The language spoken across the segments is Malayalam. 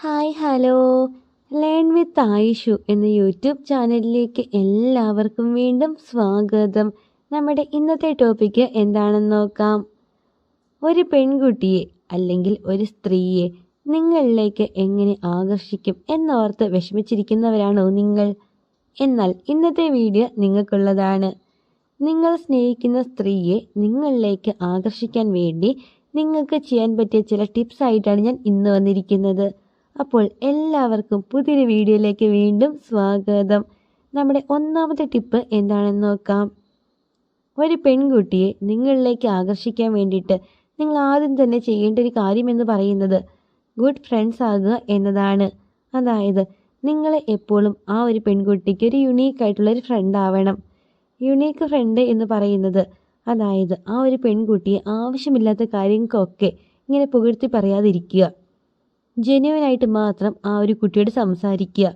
Hi hello learn with Ayishu എന്ന യൂട്യൂബ് ചാനലിലേക്ക് എല്ലാവർക്കും വീണ്ടും സ്വാഗതം. നമ്മുടെ ഇന്നത്തെ ടോപ്പിക്ക് എന്താണെന്ന് നോക്കാം. ഒരു പെൺകുട്ടിയെ അല്ലെങ്കിൽ ഒരു സ്ത്രീയെ നിങ്ങളിലേക്ക് എങ്ങനെ ആകർഷിക്കും എന്നോർത്ത് വിഷമിച്ചിരിക്കുന്നവരാണോ നിങ്ങൾ? എന്നാൽ ഇന്നത്തെ വീഡിയോ നിങ്ങൾക്കുള്ളതാണ്. നിങ്ങൾ സ്നേഹിക്കുന്ന സ്ത്രീയെ നിങ്ങളിലേക്ക് ആകർഷിക്കാൻ വേണ്ടി നിങ്ങൾക്ക് ചെയ്യാൻ പറ്റിയ ചില ടിപ്സ് ആയിട്ടാണ് ഞാൻ ഇന്ന് വന്നിരിക്കുന്നത്. അപ്പോൾ എല്ലാവർക്കും പുതിയൊരു വീഡിയോയിലേക്ക് വീണ്ടും സ്വാഗതം. നമ്മുടെ ഒന്നാമത്തെ ടിപ്പ് എന്താണെന്ന് നോക്കാം. ഒരു പെൺകുട്ടിയെ നിങ്ങളിലേക്ക് ആകർഷിക്കാൻ വേണ്ടിയിട്ട് നിങ്ങൾ ആദ്യം തന്നെ ചെയ്യേണ്ട ഒരു കാര്യം എന്ന് പറയുന്നത് ഗുഡ് ഫ്രണ്ട്സ് ആകുക എന്നതാണ്. അതായത് നിങ്ങൾ എപ്പോഴും ആ ഒരു പെൺകുട്ടിക്ക് ഒരു യുണീക്ക് ഒരു ഫ്രണ്ട് ആവണം. യുണീക്ക് ഫ്രണ്ട് എന്ന് പറയുന്നത് അതായത് ആ ഒരു പെൺകുട്ടിയെ ആവശ്യമില്ലാത്ത കാര്യങ്ങൾക്കൊക്കെ ഇങ്ങനെ പുകഴ്ത്തി പറയാതിരിക്കുക. ജെന്യുവനായിട്ട് മാത്രം ആ ഒരു കുട്ടിയോട് സംസാരിക്കുക.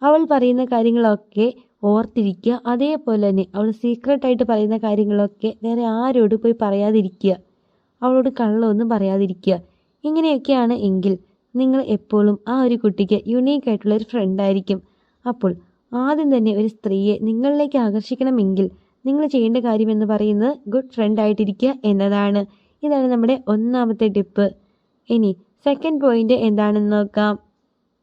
അവൾ പറയുന്ന കാര്യങ്ങളൊക്കെ ഓർത്തിരിക്കുക. അതേപോലെ തന്നെ അവൾ സീക്രട്ടായിട്ട് പറയുന്ന കാര്യങ്ങളൊക്കെ വേറെ ആരോട് പോയി പറയാതിരിക്കുക. അവളോട് കള്ളമൊന്നും പറയാതിരിക്കുക. ഇങ്ങനെയൊക്കെയാണ് എങ്കിൽ നിങ്ങൾ എപ്പോഴും ആ ഒരു കുട്ടിക്ക് യുണീക്കായിട്ടുള്ളൊരു ഫ്രണ്ടായിരിക്കും. അപ്പോൾ ആദ്യം തന്നെ ഒരു സ്ത്രീയെ നിങ്ങളിലേക്ക് ആകർഷിക്കണമെങ്കിൽ നിങ്ങൾ ചെയ്യേണ്ട കാര്യമെന്ന് പറയുന്നത് ഗുഡ് ഫ്രണ്ടായിട്ടിരിക്കുക എന്നതാണ്. ഇതാണ് നമ്മുടെ ഒന്നാമത്തെ ടിപ്പ്. ഇനി സെക്കൻഡ് പോയിന്റ് എന്താണെന്ന് നോക്കാം.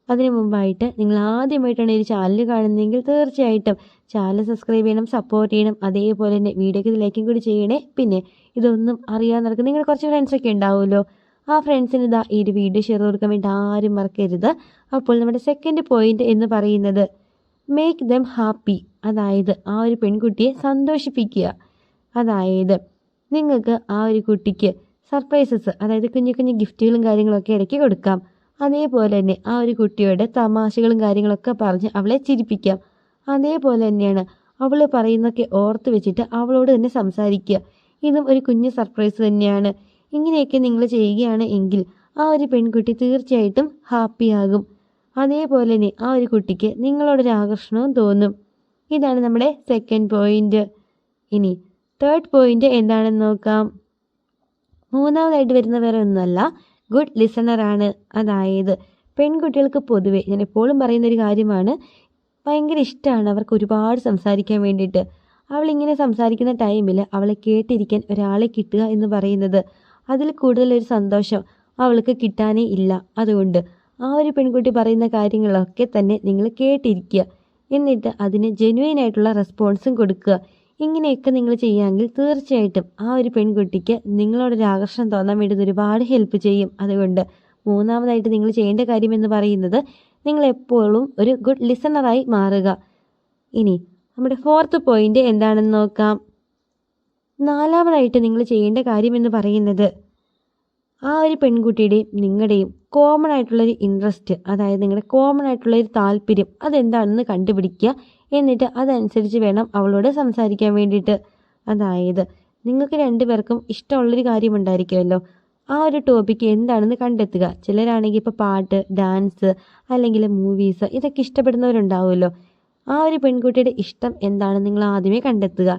അതിനു മുമ്പായിട്ട് നിങ്ങൾ ആദ്യമായിട്ടാണ് ഈ ചാനൽ കാണുന്നതെങ്കിൽ തീർച്ചയായിട്ടും ചാനൽ സബ്സ്ക്രൈബ് ചെയ്യണം, സപ്പോർട്ട് ചെയ്യണം. അതേപോലെ തന്നെ വീഡിയോക്ക് ലൈക്കും കൂടി ചെയ്യണേ. പിന്നെ ഇതൊന്നും അറിയാൻ നടക്കും നിങ്ങൾ കുറച്ച് ഫ്രണ്ട്സൊക്കെ ഉണ്ടാവുമല്ലോ, ആ ഫ്രണ്ട്സിന് ഇതാ ഈ ഒരു വീഡിയോ ഷെയർ കൊടുക്കാൻ വേണ്ടി ആരും മറക്കരുത്. അപ്പോൾ നമ്മുടെ സെക്കൻഡ് പോയിന്റ് എന്ന് പറയുന്നത് മേക്ക് ദം ഹാപ്പി. അതായത് ആ ഒരു പെൺകുട്ടിയെ സന്തോഷിപ്പിക്കുക. അതായത് നിങ്ങൾക്ക് ആ ഒരു കുട്ടിക്ക് സർപ്രൈസസ്, അതായത് കുഞ്ഞു കുഞ്ഞു ഗിഫ്റ്റുകളും കാര്യങ്ങളൊക്കെ ഇടയ്ക്ക് കൊടുക്കാം. അതേപോലെ തന്നെ ആ ഒരു കുട്ടിയോട് തമാശകളും കാര്യങ്ങളൊക്കെ പറഞ്ഞ് അവളെ ചിരിപ്പിക്കാം. അതേപോലെ തന്നെയാണ് അവൾ പറയുന്നതൊക്കെ ഓർത്ത് വെച്ചിട്ട് അവളോട് തന്നെ സംസാരിക്കുക. ഇതും ഒരു കുഞ്ഞു സർപ്രൈസ് തന്നെയാണ്. ഇങ്ങനെയൊക്കെ നിങ്ങൾ ചെയ്യുകയാണ് എങ്കിൽ ആ ഒരു പെൺകുട്ടി തീർച്ചയായിട്ടും ഹാപ്പിയാകും. അതേപോലെ തന്നെ ആ ഒരു കുട്ടിക്ക് നിങ്ങളോടൊരു ആകർഷണവും തോന്നും. ഇതാണ് നമ്മുടെ സെക്കൻഡ് പോയിന്റ്. ഇനി തേർഡ് പോയിന്റ് എന്താണെന്ന് നോക്കാം. മൂന്നാമതായിട്ട് വരുന്ന വേറെ ഒന്നുമല്ല, ഗുഡ് ലിസണറാണ്. അതായത് പെൺകുട്ടികൾക്ക് പൊതുവെ ഞാൻ എപ്പോഴും പറയുന്നൊരു കാര്യമാണ്, ഭയങ്കര ഇഷ്ടമാണ് അവർക്ക് ഒരുപാട് സംസാരിക്കാൻ വേണ്ടിയിട്ട്. അവളിങ്ങനെ സംസാരിക്കുന്ന ടൈമിൽ അവളെ കേട്ടിരിക്കാൻ ഒരാളെ കിട്ടുക എന്ന് പറയുന്നത് അതിൽ കൂടുതലൊരു സന്തോഷം അവൾക്ക് കിട്ടാനേ ഇല്ല. അതുകൊണ്ട് ആ ഒരു പെൺകുട്ടി പറയുന്ന കാര്യങ്ങളൊക്കെ തന്നെ നിങ്ങൾ കേട്ടിരിക്കുക. എന്നിട്ട് അതിന് ജെന്യുവനായിട്ടുള്ള റെസ്പോൺസും കൊടുക്കുക. ഇങ്ങനെയൊക്കെ നിങ്ങൾ ചെയ്യാമെങ്കിൽ തീർച്ചയായിട്ടും ആ ഒരു പെൺകുട്ടിക്ക് നിങ്ങളോടൊരു ആകർഷണം തോന്നാൻ വേണ്ടി ഒരുപാട് ഹെൽപ്പ് ചെയ്യും. അതുകൊണ്ട് മൂന്നാമതായിട്ട് നിങ്ങൾ ചെയ്യേണ്ട കാര്യം എന്ന് പറയുന്നത് നിങ്ങൾ എപ്പോഴും ഒരു ഗുഡ് ലിസണറായി മാറുക. ഇനി നമ്മുടെ ഫോർത്ത് പോയിന്റ് എന്താണെന്ന് നോക്കാം. നാലാമതായിട്ട് നിങ്ങൾ ചെയ്യേണ്ട കാര്യം എന്ന് പറയുന്നത് ആ ഒരു പെൺകുട്ടിയുടെയും നിങ്ങളുടെയും കോമൺ ആയിട്ടുള്ളൊരു ഇൻട്രസ്റ്റ്, അതായത് നിങ്ങളുടെ കോമൺ ആയിട്ടുള്ളൊരു താല്പര്യം അതെന്താണെന്ന് കണ്ടുപിടിക്കുക. എന്നിട്ട് അതനുസരിച്ച് വേണം അവളോട് സംസാരിക്കാൻ വേണ്ടിയിട്ട്. അതായത് നിങ്ങൾക്ക് രണ്ടുപേർക്കും ഇഷ്ടമുള്ളൊരു കാര്യം ഉണ്ടായിരിക്കുമല്ലോ, ആ ഒരു ടോപ്പിക്ക് എന്താണെന്ന് കണ്ടെത്തുക. ചിലരാണെങ്കിൽ ഇപ്പോൾ പാട്ട്, ഡാൻസ് അല്ലെങ്കിൽ മൂവീസ് ഇതൊക്കെ ഇഷ്ടപ്പെടുന്നവരുണ്ടാവുമല്ലോ. ആ ഒരു പെൺകുട്ടിയുടെ ഇഷ്ടം എന്താണെന്ന് നിങ്ങൾ ആദ്യമേ കണ്ടെത്തുക.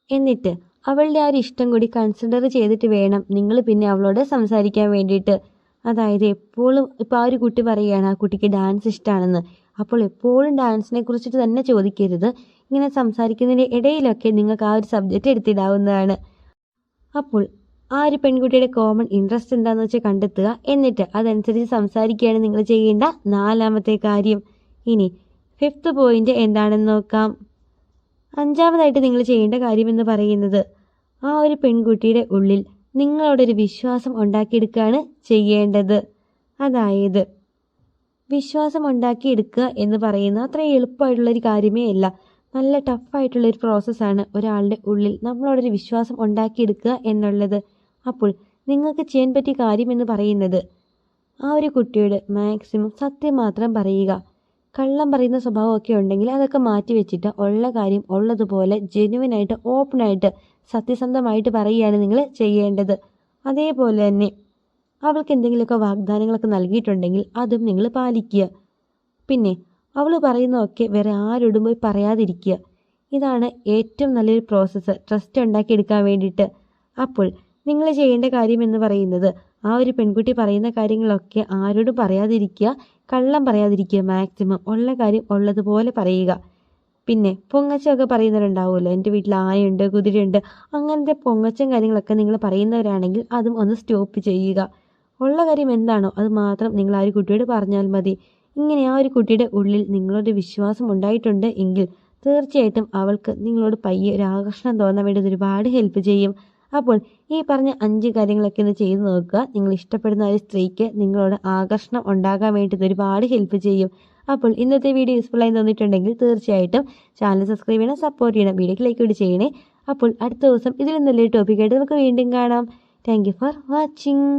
എന്നിട്ട് അവളുടെ ആ ഒരു ഇഷ്ടം കൂടി കൺസിഡർ ചെയ്തിട്ട് വേണം നിങ്ങൾ പിന്നെ അവളോട് സംസാരിക്കാൻ വേണ്ടിയിട്ട്. അതായത് എപ്പോഴും ഇപ്പോൾ ആ ഒരു കുട്ടി പറയുകയാണ് ആ കുട്ടിക്ക് ഡാൻസ് ഇഷ്ടമാണെന്ന്, അപ്പോൾ എപ്പോഴും ഡാൻസിനെ കുറിച്ചിട്ട് തന്നെ ചോദിക്കരുത്. ഇങ്ങനെ സംസാരിക്കുന്നതിൻ്റെ ഇടയിലൊക്കെ നിങ്ങൾക്ക് ആ ഒരു സബ്ജക്റ്റ് എടുത്തിടാവുന്നതാണ്. അപ്പോൾ ആ ഒരു പെൺകുട്ടിയുടെ കോമൺ ഇൻട്രസ്റ്റ് എന്താണെന്ന് വെച്ചാൽ കണ്ടെത്തുക. എന്നിട്ട് അതനുസരിച്ച് സംസാരിക്കുകയാണ് നിങ്ങൾ ചെയ്യേണ്ട നാലാമത്തെ കാര്യം. ഇനി ഫിഫ്ത്ത് പോയിന്റ് എന്താണെന്ന് നോക്കാം. അഞ്ചാമതായിട്ട് നിങ്ങൾ ചെയ്യേണ്ട കാര്യമെന്ന് പറയുന്നത് ആ ഒരു പെൺകുട്ടിയുടെ ഉള്ളിൽ നിങ്ങളോടൊരു വിശ്വാസം ഉണ്ടാക്കിയെടുക്കുകയാണ് ചെയ്യേണ്ടത്. അതായത് വിശ്വാസം ഉണ്ടാക്കിയെടുക്കുക എന്ന് പറയുന്നത് അത്ര എളുപ്പമായിട്ടുള്ളൊരു കാര്യമേ അല്ല. നല്ല ടഫായിട്ടുള്ളൊരു പ്രോസസ്സാണ് ഒരാളുടെ ഉള്ളിൽ നമ്മളോടൊരു വിശ്വാസം ഉണ്ടാക്കിയെടുക്കുക എന്നുള്ളത്. അപ്പോൾ നിങ്ങൾക്ക് ചെയ്യാൻ പറ്റിയ കാര്യമെന്ന് പറയുന്നത് ആ ഒരു കുട്ടിയോട് മാക്സിമം സത്യം മാത്രം പറയുക. കള്ളം പറയുന്ന സ്വഭാവമൊക്കെ ഉണ്ടെങ്കിൽ അതൊക്കെ മാറ്റി വെച്ചിട്ട് ഉള്ള കാര്യം ഉള്ളതുപോലെ ജെന്യുവനായിട്ട് ഓപ്പണായിട്ട് സത്യസന്ധമായിട്ട് പറയുകയാണ് നിങ്ങൾ ചെയ്യേണ്ടത്. അതേപോലെ തന്നെ അവൾക്ക് എന്തെങ്കിലുമൊക്കെ വാഗ്ദാനങ്ങളൊക്കെ നൽകിയിട്ടുണ്ടെങ്കിൽ അതും നിങ്ങൾ പാലിക്കുക. പിന്നെ അവൾ പറയുന്നതൊക്കെ വേറെ ആരോടും പോയി പറയാതിരിക്കുക. ഇതാണ് ഏറ്റവും നല്ലൊരു പ്രോസസ്സ് ട്രസ്റ്റ് ഉണ്ടാക്കിയെടുക്കാൻ വേണ്ടിയിട്ട്. അപ്പോൾ നിങ്ങൾ ചെയ്യേണ്ട കാര്യം എന്ന് പറയുന്നത് ആ ഒരു പെൺകുട്ടി പറയുന്ന കാര്യങ്ങളൊക്കെ ആരോടും പറയാതിരിക്കുക, കള്ളം പറയാതിരിക്കുക, മാക്സിമം ഉള്ള കാര്യം ഉള്ളതുപോലെ പറയുക. പിന്നെ പൊങ്ങച്ചമൊക്കെ പറയുന്നവരുണ്ടാവുമല്ലോ, എൻ്റെ വീട്ടിൽ ആനയുണ്ട്, കുതിരയുണ്ട്, അങ്ങനത്തെ പൊങ്ങച്ചം കാര്യങ്ങളൊക്കെ നിങ്ങൾ പറയുന്നവരാണെങ്കിൽ അതും ഒന്ന് സ്റ്റോപ്പ് ചെയ്യുക. ഉള്ള കാര്യം എന്താണോ അത് മാത്രം നിങ്ങൾ ആ ഒരു കുട്ടിയോട് പറഞ്ഞാൽ മതി. ഇങ്ങനെ ആ ഒരു കുട്ടിയുടെ ഉള്ളിൽ നിങ്ങളോട് വിശ്വാസം ഉണ്ടായിട്ടുണ്ട് എങ്കിൽ തീർച്ചയായിട്ടും അവൾക്ക് നിങ്ങളോട് പയ്യെ ഒരു ആകർഷണം തോന്നാൻ വേണ്ടി ഒരുപാട് ഹെൽപ്പ് ചെയ്യും. അപ്പോൾ ഈ പറഞ്ഞ 5 കാര്യങ്ങളൊക്കെ ഒന്ന് ചെയ്തു നോക്കുക. നിങ്ങൾ ഇഷ്ടപ്പെടുന്ന ഒരു സ്ത്രീക്ക് നിങ്ങളോട് ആകർഷണം ഉണ്ടാകാൻ വേണ്ടി ഒരുപാട് ഹെൽപ്പ് ചെയ്യും. അപ്പോൾ ഇന്നത്തെ വീഡിയോ യൂസ്ഫുൾ ആയി തോന്നിയിട്ടുണ്ടെങ്കിൽ തീർച്ചയായിട്ടും ചാനൽ സബ്സ്ക്രൈബ് ചെയ്യണം, സപ്പോർട്ട് ചെയ്യണം, വീഡിയോക്ക് ലൈക്ക് കൂടി ചെയ്യണേ. അപ്പോൾ അടുത്ത ദിവസം ഇതിലും നല്ലൊരു ടോപ്പിക്കായിട്ട് നമുക്ക് വീണ്ടും കാണാം. Thank you for watching.